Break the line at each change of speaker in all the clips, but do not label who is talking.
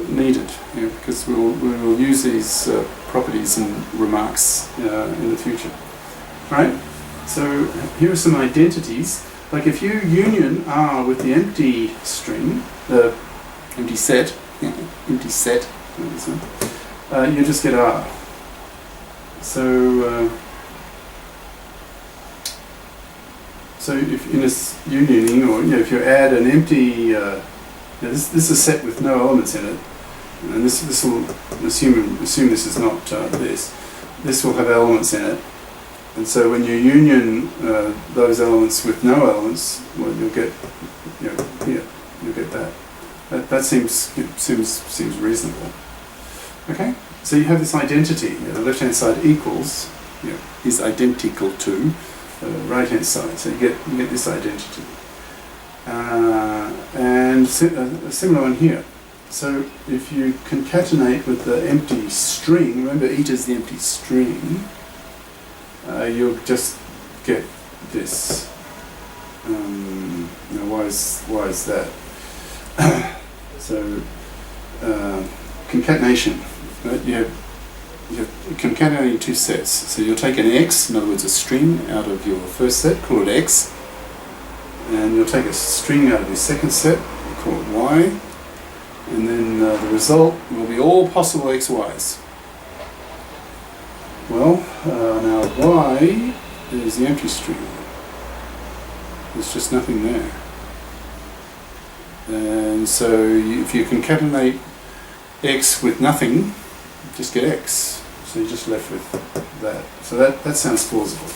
needed, because we will use these properties and remarks in the future. Right? So here are some identities. Like if you union R with the empty string, the empty set, you just get R. So if in this unioning, or if you add an empty, this is a set with no elements in it, and this will assume this is not this. This will have elements in it, and so when you union those elements with no elements, well, you'll get you'll get that. That seems reasonable. Okay, so you have this identity. The left-hand side equals is identical to right-hand side. So you get this identity, and a similar one here. So if you concatenate with the empty string, remember eta is the empty string, you'll just get this. Why is that? So concatenation, right? You're concatenating two sets. So you'll take an x, in other words a string, out of your first set, call it x, and you'll take a string out of your second set, call it y, and then the result will be all possible xy's. Well, now y is the empty string. There's just nothing there. And so if you concatenate x with nothing, just get x. So you're just left with that. So that sounds plausible.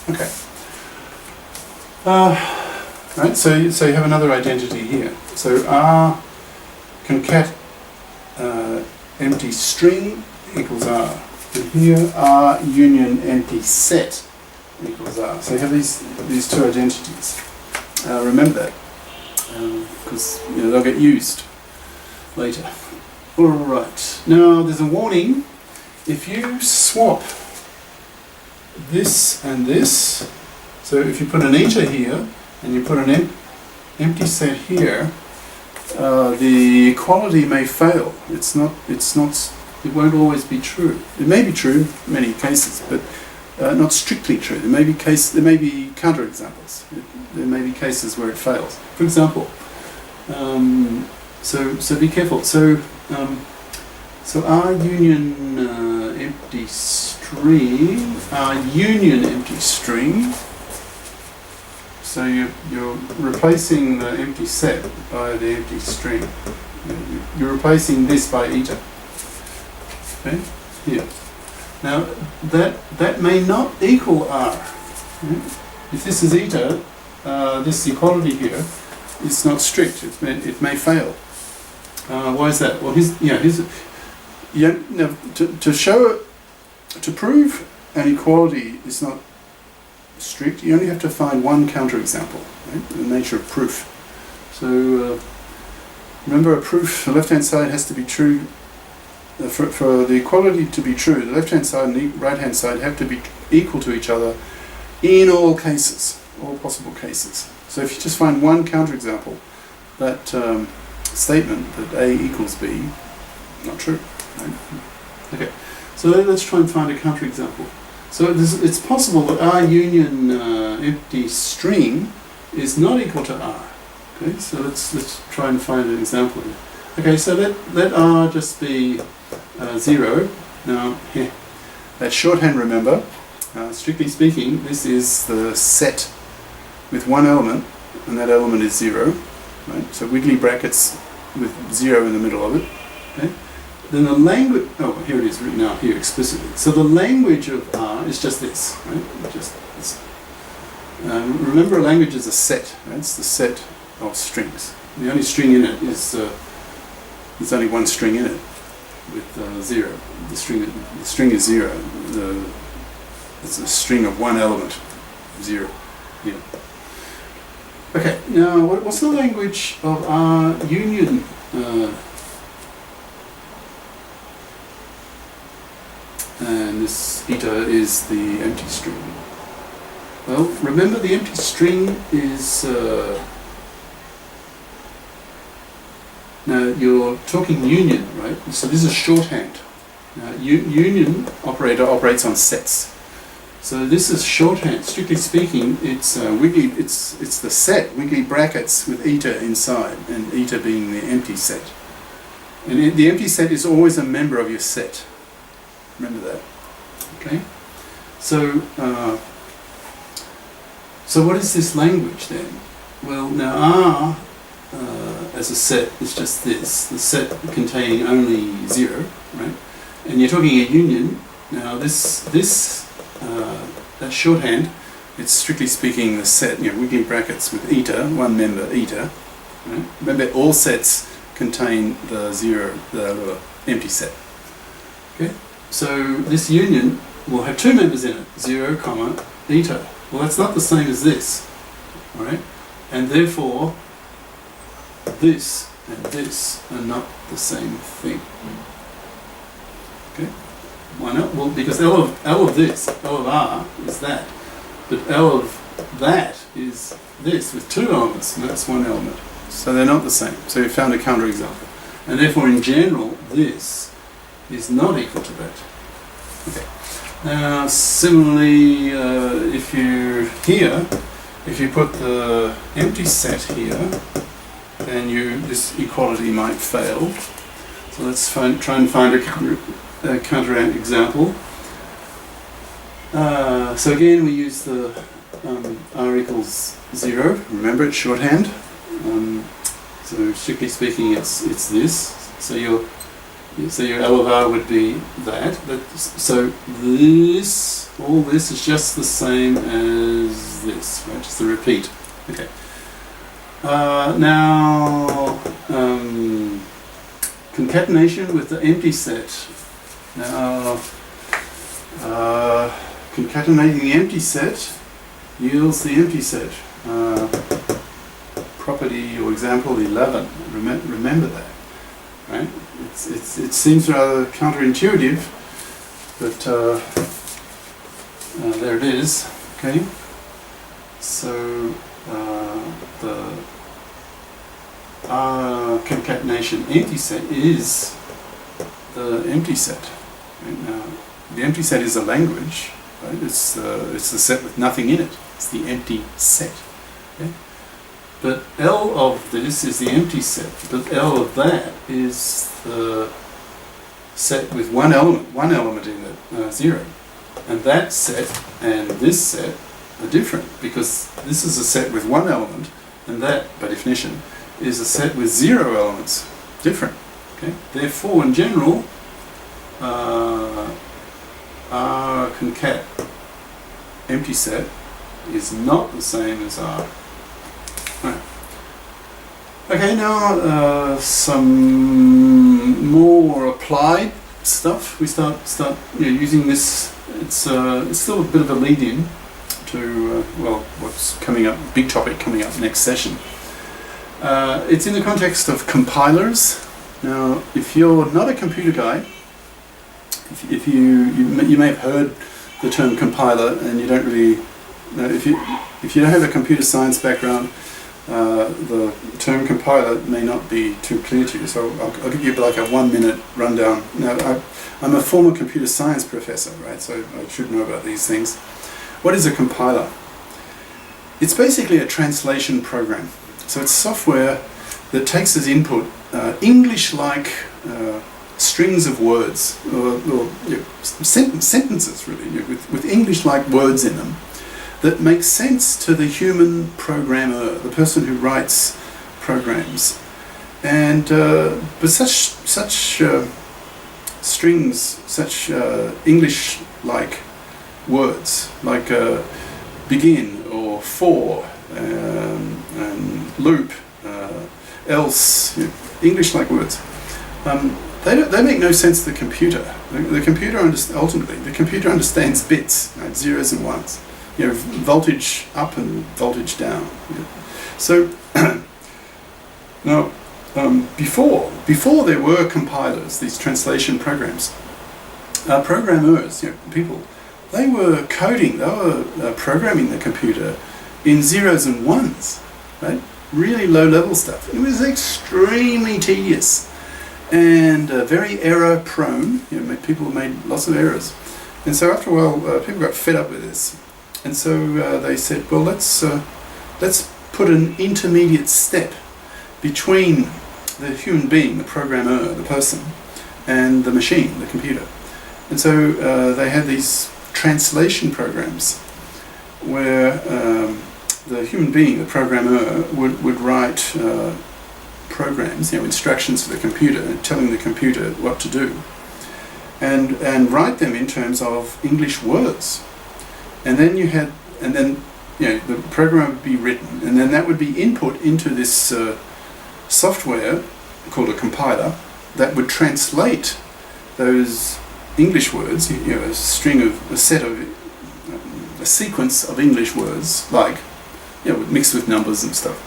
Okay. Right. So you have another identity here. So R concat empty string equals R. And here R union empty set equals R. So you have these two identities. Remember that, because they'll get used later. All right. Now there's a warning. If you swap this and this, so if you put an eta here and you put an empty set here, the equality may fail. It won't always be true. It may be true in many cases, but not strictly true. There may be counterexamples. There may be cases where it fails. For example, so be careful. So R union empty string, so you're replacing the empty set by the empty string. You're replacing this by eta. Okay, here. Now that may not equal R. Right? If this is eta, this equality here is not strict. It may fail. Why is that? Well, to prove an equality is not strict, you only have to find one counterexample. Right? The nature of proof. So remember, a proof, the left-hand side has to be true. For the equality to be true, the left-hand side and the right-hand side have to be equal to each other in all cases, all possible cases. So if you just find one counterexample, that statement that A equals B, not true. Right? Okay, so let's try and find a counterexample. So it's possible that R union empty string is not equal to R. Okay, so let's try and find an example here. Okay, so let R just be 0. Now, that's shorthand, remember. Strictly speaking, this is the set with one element, and that element is 0. Right? So wiggly brackets with 0 in the middle of it. Okay? Then the language, here it is written out here explicitly. So the language of R is just this. Right? Just this. Remember, a language is a set. Right? It's the set of strings. The only string in it is there's only one string in it with 0. The string is 0. It's a string of one element, 0. Yeah. Okay. Now, what's the language of R union? And this eta is the empty string. Well, remember, the empty string is Now you're talking union, right? So this is shorthand. Now union operator operates on sets. So this is shorthand. Strictly speaking, it's wiggly. It's the set wiggly brackets with eta inside, and eta being the empty set. And the empty set is always a member of your set. Remember that. Okay. So so what is this language then? Well, now R as a set is just this, the set containing only 0, right? And you're talking a union. Now that shorthand, it's strictly speaking the set, wiggly brackets with eta, one member eta. Right? Remember, all sets contain the 0, the empty set. Okay? So this union will have two members in it, 0, comma, eta. Well, that's not the same as this, all right? And therefore, this and this are not the same thing. Okay? Why not? Well, because L of this, L of R is that, but L of that is this with two elements, and that's one element. So they're not the same. So you found a counterexample. And therefore, in general, this is not equal to that. Okay. Now, similarly, if you put the empty set here, then this equality might fail. So let's try and find a counter example. So again, we use the R equals 0. Remember, it's shorthand. So strictly speaking, it's this. So your L of R would be that. So all this is just the same as this, right? Just a repeat. Okay. Now, concatenation with the empty set. Now, concatenating the empty set yields the empty set. Property or example 11. Remember that, right? It seems rather counterintuitive, but there it is. Okay. So the concatenation empty set is the empty set. Right? Now, the empty set is a language. Right? It's the set with nothing in it. It's the empty set. Okay? But L of this is the empty set, but L of that is the set with one element in it, 0. And that set and this set are different, because this is a set with one element, and that, by definition, is a set with 0 elements. Different. Okay? Therefore, in general, R concat empty set is not the same as R. Right. Okay, now some more applied stuff. We start using this. It's still a bit of a lead-in to what's coming up, big topic coming up next session. It's in the context of compilers. Now, if you're not a computer guy, if you may have heard the term compiler, and you don't really, if you don't have a computer science background, the term compiler may not be too clear to you, so I'll give you like a 1-minute rundown. Now, I'm a former computer science professor, right, so I should know about these things. What is a compiler? It's basically a translation program. So it's software that takes as input English-like strings of words, or sentences really, with English-like words in them, that makes sense to the human programmer, the person who writes programs. And but such strings, such English-like words, like begin or for, and loop, else, English-like words. They make no sense to the computer. The computer ultimately, the computer understands bits, right, zeros and ones. Voltage up and voltage down. So now, before there were compilers, these translation programs, programmers, people, they were coding, they were programming the computer in zeros and ones, right? really low-level stuff. It was extremely tedious and very error-prone. People made lots of errors. And so after a while, people got fed up with this. And so they said, well, let's put an intermediate step between the human being, the programmer, the person, and the machine, the computer. And so they had these translation programs where the human being, the programmer, would write programs, instructions for the computer, telling the computer what to do, and write them in terms of English words. And then the program would be written, and then that would be input into this software called a compiler that would translate those English words, a sequence of English words, like, mixed with numbers and stuff,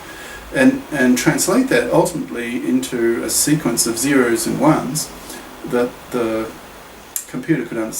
and translate that ultimately into a sequence of zeros and ones that the computer could understand.